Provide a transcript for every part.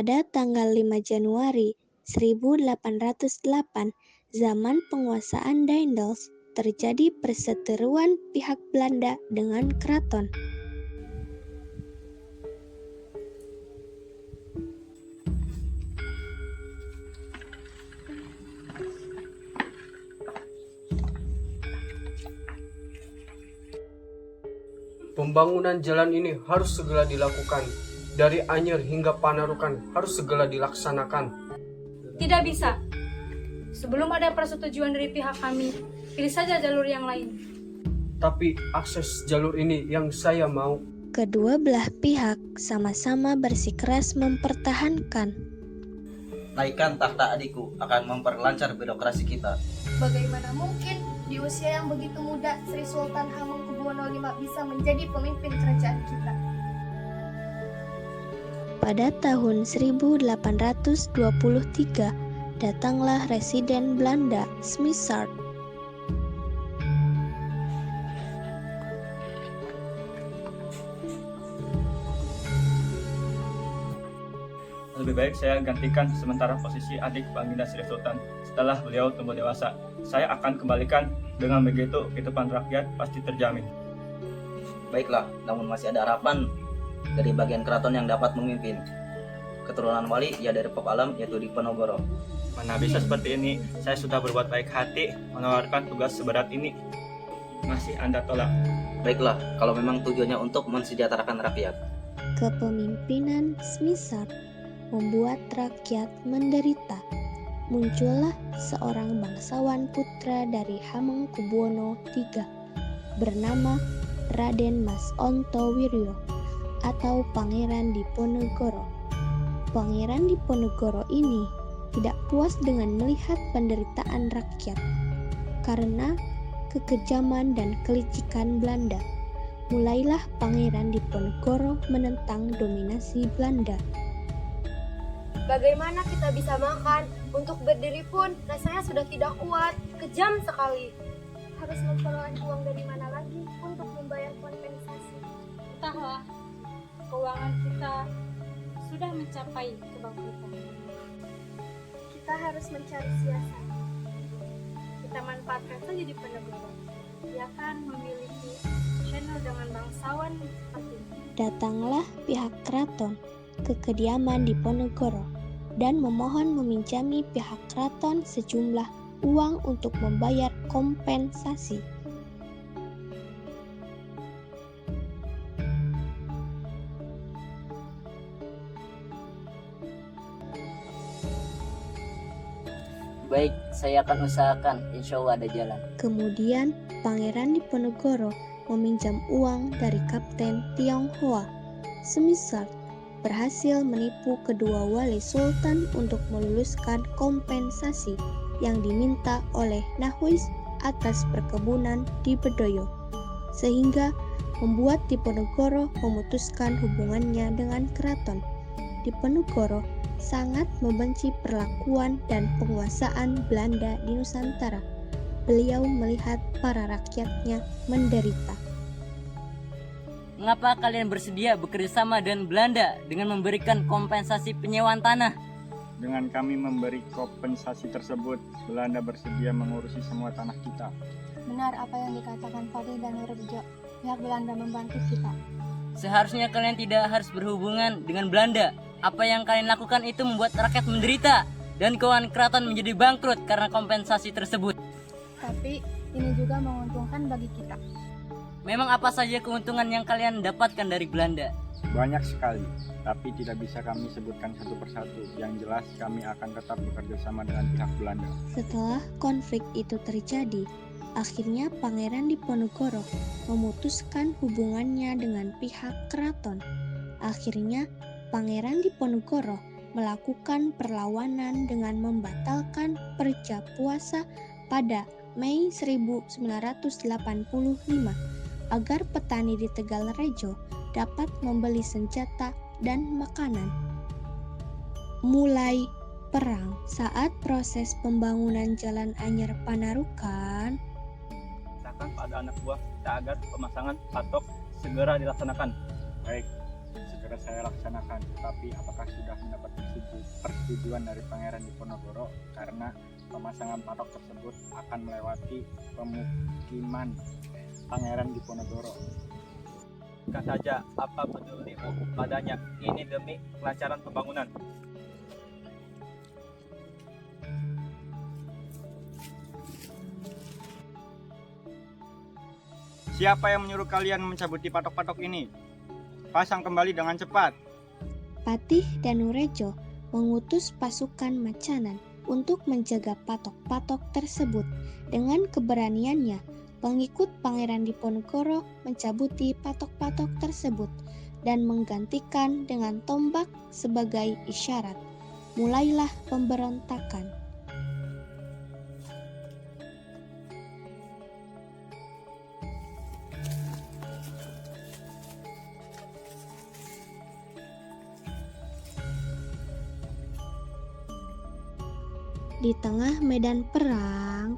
Pada tanggal 5 Januari 1808, zaman penguasaan Daendels, terjadi perseteruan pihak Belanda dengan keraton. Pembangunan jalan ini harus segera dilakukan. Dari Anyer hingga Panarukan harus segera dilaksanakan. Tidak bisa. Sebelum ada persetujuan dari pihak kami, pilih saja jalur yang lain. Tapi akses jalur ini yang saya mau. Kedua belah pihak sama-sama bersikeras mempertahankan. Naikkan tahta adikku akan memperlancar birokrasi kita. Bagaimana mungkin di usia yang begitu muda Sri Sultan Hamengkubuwono V bisa menjadi pemimpin kerajaan kita? Pada tahun 1823, datanglah residen Belanda, Smithard. Lebih baik saya gantikan sementara posisi adik Baginda Sri Sultan. Setelah beliau tumbuh dewasa, saya akan kembalikan. Dengan begitu, kehidupan rakyat pasti terjamin. Baiklah, namun masih ada harapan dari bagian keraton yang dapat memimpin. Keturunan wali ya dari Pop Alam yaitu Diponegoro. Mana bisa seperti ini, saya sudah berbuat baik hati menawarkan tugas seberat ini. Masih Anda tolak. Baiklah, kalau memang tujuannya untuk mensejahterakan rakyat. Kepemimpinan Smithard membuat rakyat menderita. Muncullah seorang bangsawan putra dari Hamengkubuwono III bernama Raden Mas Ontowiryo atau Pangeran Diponegoro. Pangeran Diponegoro ini tidak puas dengan melihat penderitaan rakyat karena kekejaman dan kelicikan Belanda. Mulailah Pangeran Diponegoro menentang dominasi Belanda. Bagaimana kita bisa makan? Untuk berdiri pun rasanya sudah tidak kuat. Kejam sekali. Harus memperoleh uang dari mana lagi untuk membayar kompensasi? Entahlah, keuangan kita sudah mencapai kebangkrutan. Kita harus mencari siasat. Kita manfaatkan saja di Diponegoro. Dia kan memiliki channel dengan bangsawan seperti ini. Datanglah pihak keraton ke kediaman Diponegoro dan memohon meminjami pihak keraton sejumlah uang untuk membayar kompensasi. Baik, saya akan usahakan, insya Allah ada jalan. Kemudian Pangeran Diponegoro meminjam uang dari Kapten Tionghoa. Smithard berhasil menipu kedua wali sultan untuk meluluskan kompensasi yang diminta oleh Nahwis atas perkebunan di Bedoyo, sehingga membuat Diponegoro memutuskan hubungannya dengan keraton. Diponegoro sangat membenci perlakuan dan penguasaan Belanda di Nusantara. Beliau melihat para rakyatnya menderita. Mengapa kalian bersedia bekerja sama dengan Belanda dengan memberikan kompensasi penyewaan tanah? Dengan kami memberi kompensasi tersebut, Belanda bersedia mengurusi semua tanah kita. Benar apa yang dikatakan Fadil dan Nurjo. Pihak Belanda membantu kita. Seharusnya kalian tidak harus berhubungan dengan Belanda. Apa yang kalian lakukan itu membuat rakyat menderita dan keuangan keraton menjadi bangkrut karena kompensasi tersebut. Tapi ini juga menguntungkan bagi kita. Memang apa saja keuntungan yang kalian dapatkan dari Belanda? Banyak sekali, tapi tidak bisa kami sebutkan satu persatu. Yang jelas kami akan tetap bekerja sama dengan pihak Belanda. Setelah konflik itu terjadi, akhirnya Pangeran Diponegoro memutuskan hubungannya dengan pihak keraton. Akhirnya Pangeran Diponegoro melakukan perlawanan dengan membatalkan perja puasa pada Mei 1985 agar petani di Tegalrejo dapat membeli senjata dan makanan. Mulai perang saat proses pembangunan Jalan Anyer Panarukan. Katakan pada anak buah kita agar pemasangan patok segera dilaksanakan. Baik, segera agar saya laksanakan. Tapi apakah sudah mendapat persetujuan dari Pangeran Diponegoro karena pemasangan patok tersebut akan melewati pemukiman Pangeran Diponegoro? Bukan saja, apa pedulimu padanya? Ini demi kelancaran pembangunan. Siapa yang menyuruh kalian mencabuti patok-patok ini? Pasang kembali dengan cepat. Patih Danurejo mengutus pasukan Macanan untuk menjaga patok-patok tersebut. Dengan keberaniannya, pengikut Pangeran Diponegoro mencabuti patok-patok tersebut dan menggantikan dengan tombak sebagai isyarat. Mulailah pemberontakan. Di tengah medan perang,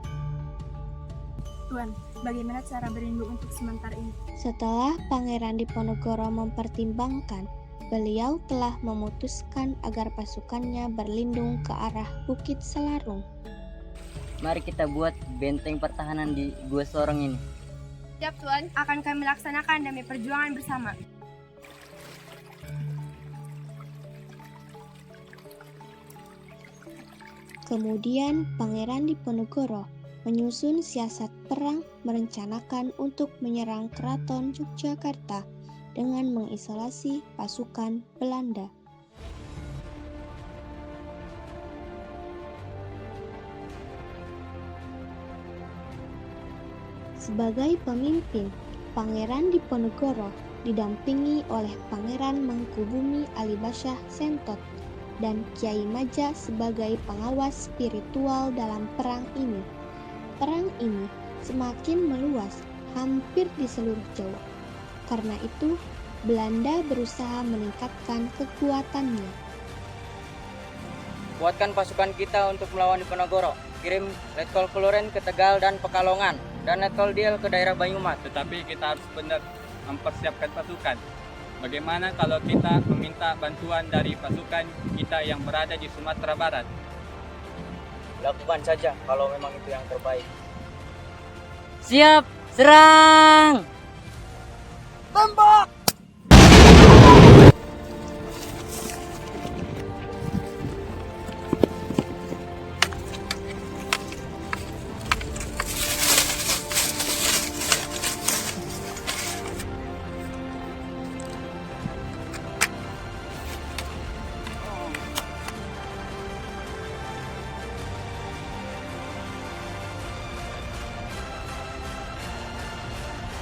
Tuan, bagaimana cara berlindung untuk sementara ini? setelah Pangeran Diponegoro mempertimbangkan, beliau telah memutuskan agar pasukannya berlindung ke arah Bukit Selarung. Mari kita buat benteng pertahanan di Gua Sorong ini. Siap Tuan, akan kami laksanakan demi perjuangan bersama. Kemudian Pangeran Diponegoro menyusun siasat perang merencanakan untuk menyerang Keraton Yogyakarta dengan mengisolasi pasukan Belanda. Sebagai pemimpin, Pangeran Diponegoro didampingi oleh Pangeran Mangkubumi Alibasyah Sentot dan Kiai Maja sebagai pengawas spiritual dalam perang ini. Perang ini semakin meluas hampir di seluruh Jawa. Karena itu, Belanda berusaha meningkatkan kekuatannya. Kuatkan pasukan kita untuk melawan Diponegoro. Kirim Letkol Kloren ke Tegal dan Pekalongan, dan Letkol Diel ke daerah Banyumas. Tetapi kita harus benar mempersiapkan pasukan. Bagaimana kalau kita meminta bantuan dari pasukan kita yang berada di Sumatera Barat? Lakukan saja kalau memang itu yang terbaik. Siap, serang!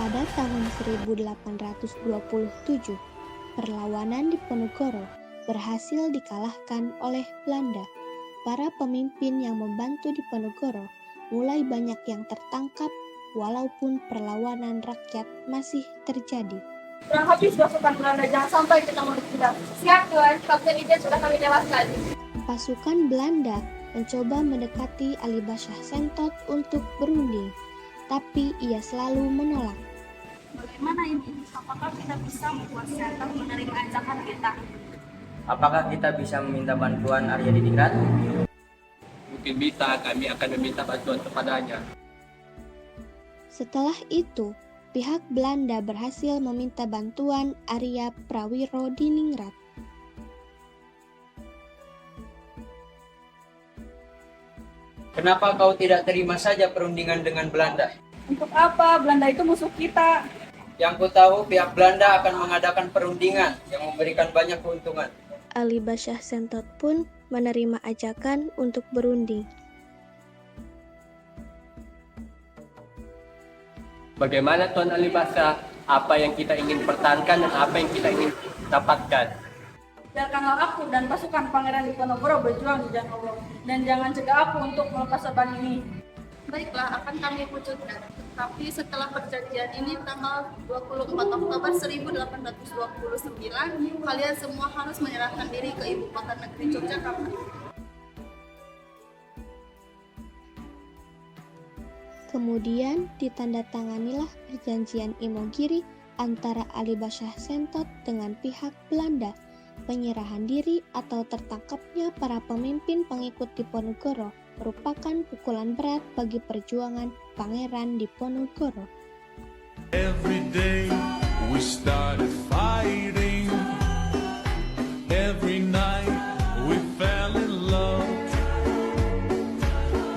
Pada tahun 1827, perlawanan Diponegoro berhasil dikalahkan oleh Belanda. Para pemimpin yang membantu Diponegoro mulai banyak yang tertangkap walaupun perlawanan rakyat masih terjadi. Kurang habis pasukan Belanda, jangan sampai kita meledak. Siap Tuan, Kapten Ida sudah kami tewaskan. Pasukan Belanda mencoba mendekati Alibasyah Sentot untuk berunding, tapi ia selalu menolak. Bagaimana ini? Apakah kita bisa membuat Sentot menerima ajakan kita? Apakah kita bisa meminta bantuan Arya Diningrat? Mungkin bisa, kami akan meminta bantuan kepadanya. Setelah itu, pihak Belanda berhasil meminta bantuan Arya Prawiro Diningrat. Kenapa kau tidak terima saja perundingan dengan Belanda? Untuk apa? Belanda itu musuh kita. Yang ku tahu pihak Belanda akan mengadakan perundingan yang memberikan banyak keuntungan. Alibasyah Sentot pun menerima ajakan untuk berunding. Bagaimana Tuan Alibasyah? Apa yang kita ingin pertahankan dan apa yang kita ingin dapatkan? Biarkanlah aku dan pasukan Pangeran Diponegoro berjuang di Janowong. Dan jangan cegah aku untuk melepas beban ini. Baiklah, akan kami wujudkan. Tapi setelah perjanjian ini tanggal 24 Oktober 1829, kalian semua harus menyerahkan diri ke ibu kota negeri Yogyakarta. Kemudian ditandatanganilah perjanjian Imogiri antara Ali Basyah Sentot dengan pihak Belanda. Penyerahan diri atau tertangkapnya para pemimpin pengikut Diponegoro merupakan pukulan berat bagi perjuangan Pangeran Diponegoro. Every day we started fighting. Every night we fell in love.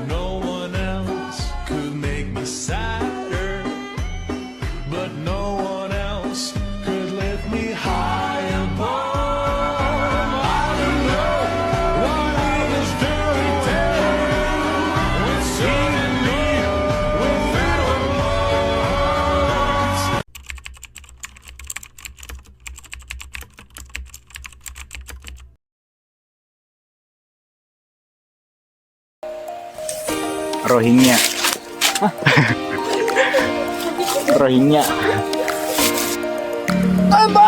No one else could make me sadder, but no one else could lift me high above. I don't know what I was doing when suddenly we fell apart. Rohingya. Rohingya. Tembak!